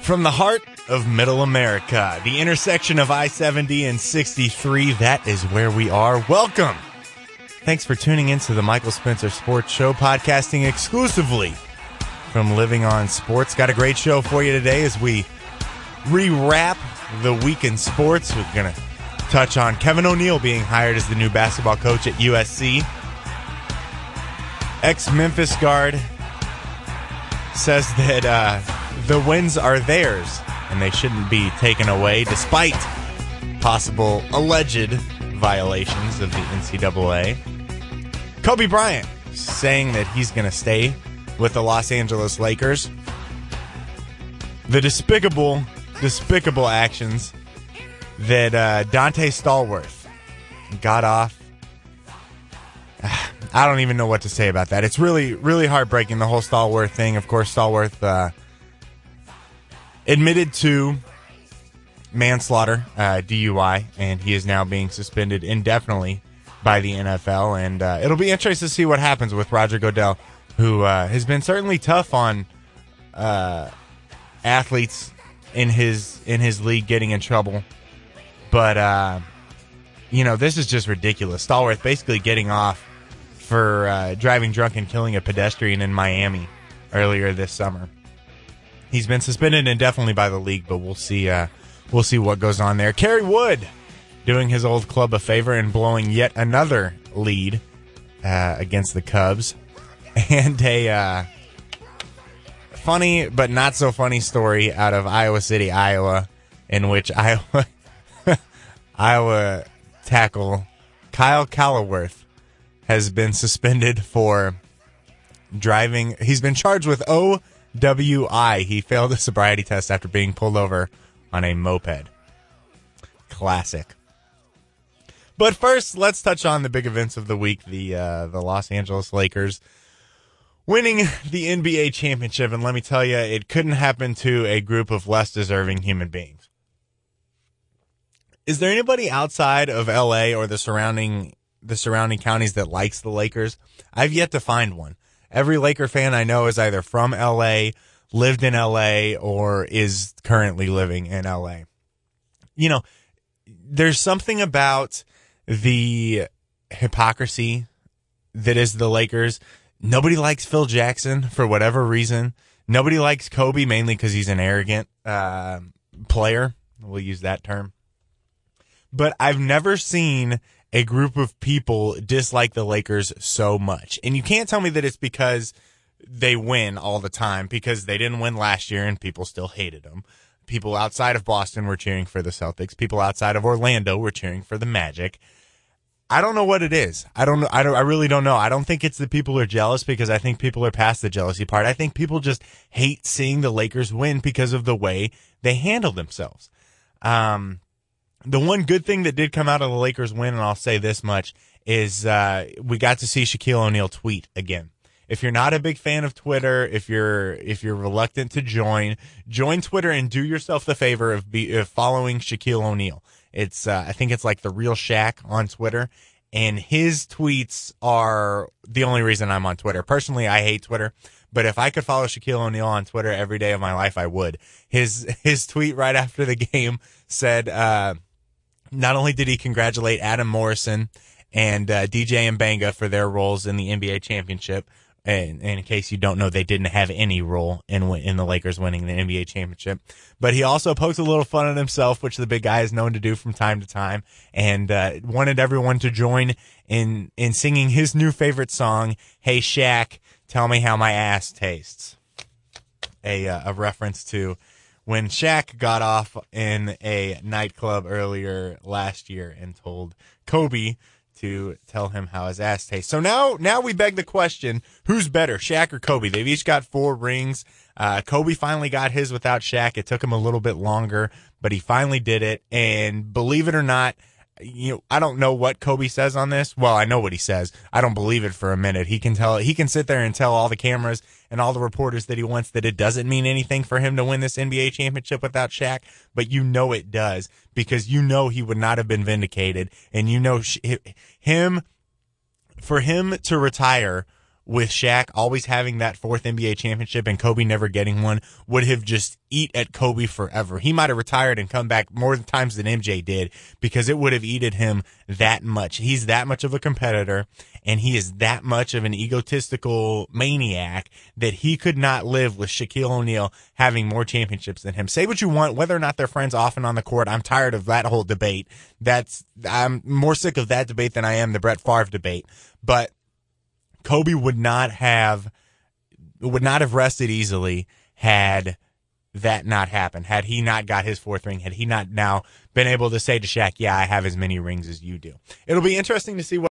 From the heart of Middle America, the intersection of I-70 and 63, that is where we are. Welcome. Thanks for tuning into the Michael Spencer Sports Show, podcasting exclusively from Living on Sports. Got a great show for you today as we re-wrap the week in sports. We're going to touch on Kevin O'Neal being hired as the new basketball coach at USC. Ex-Memphis guard says that the wins are theirs and they shouldn't be taken away despite possible alleged violations of the NCAA. Kobe Bryant saying that he's going to stay with the Los Angeles Lakers. The despicable actions that Dante Stallworth got off. I don't even know what to say about that. It's really, really heartbreaking, the whole Stallworth thing. Of course, Stallworth admitted to manslaughter, DUI, and he is now being suspended indefinitely by the NFL. And it'll be interesting to see what happens with Roger Goodell, who has been certainly tough on athletes in his league getting in trouble. But, this is just ridiculous. Stallworth basically getting off for driving drunk and killing a pedestrian in Miami earlier this summer. He's been suspended indefinitely by the league, but we'll see what goes on there. Kerry Wood doing his old club a favor and blowing yet another lead against the Cubs. And a funny but not so funny story out of Iowa City, Iowa, in which Iowa tackle Kyle Calaworth has been suspended for driving. He's been charged with OWI. He failed a sobriety test after being pulled over on a moped. Classic. But first, let's touch on the big events of the week. The Los Angeles Lakers winning the NBA championship. And let me tell you, it couldn't happen to a group of less deserving human beings. Is there anybody outside of LA or the surrounding counties that likes the Lakers? I've yet to find one. Every Laker fan I know is either from LA, lived in LA, or is currently living in LA. There's something about the hypocrisy that is the Lakers. Nobody likes Phil Jackson for whatever reason. Nobody likes Kobe, mainly because he's an arrogant player. We'll use that term. But I've never seen a group of people dislike the Lakers so much. And you can't tell me that it's because they win all the time, because they didn't win last year and people still hated them. People outside of Boston were cheering for the Celtics. People outside of Orlando were cheering for the Magic. I don't know what it is. I really don't know. I don't think it's that people are jealous, because I think people are past the jealousy part. I think people just hate seeing the Lakers win because of the way they handle themselves. The one good thing that did come out of the Lakers win, and I'll say this much, is we got to see Shaquille O'Neal tweet again. If you're not a big fan of Twitter, if you're reluctant to join Twitter and do yourself the favor of following Shaquille O'Neal. It's I think it's like The Real Shaq on Twitter, and his tweets are the only reason I'm on Twitter. Personally, I hate Twitter, but if I could follow Shaquille O'Neal on Twitter every day of my life, I would. His tweet right after the game said, not only did he congratulate Adam Morrison and DJ Mbanga for their roles in the NBA championship, and in case you don't know, they didn't have any role in the Lakers winning the NBA championship, but he also poked a little fun at himself, which the big guy is known to do from time to time, and wanted everyone to join in singing his new favorite song, "Hey Shaq, Tell Me How My Ass Tastes," a reference to when Shaq got off in a nightclub earlier last year and told Kobe to tell him how his ass tastes. So now we beg the question, who's better, Shaq or Kobe? They've each got 4 rings. Kobe finally got his without Shaq. It took him a little bit longer, but he finally did it. And believe it or not, I don't know what Kobe says on this. Well, I know what he says. I don't believe it for a minute. He can sit there and tell all the cameras and all the reporters that he wants that it doesn't mean anything for him to win this NBA championship without Shaq, but it does, because he would not have been vindicated, and for him to retire with Shaq always having that fourth NBA championship and Kobe never getting one would have just eat at Kobe forever. He might have retired and come back more times than MJ did, because it would have eaten him that much. He's that much of a competitor, and he is that much of an egotistical maniac that he could not live with Shaquille O'Neal having more championships than him. Say what you want, whether or not they're friends off and on the court. I'm tired of that whole debate. I'm more sick of that debate than I am the Brett Favre debate. But Kobe would not have rested easily had that not happened, had he not got his fourth ring, had he not now been able to say to Shaq, yeah, I have as many rings as you do. It'll be interesting to see what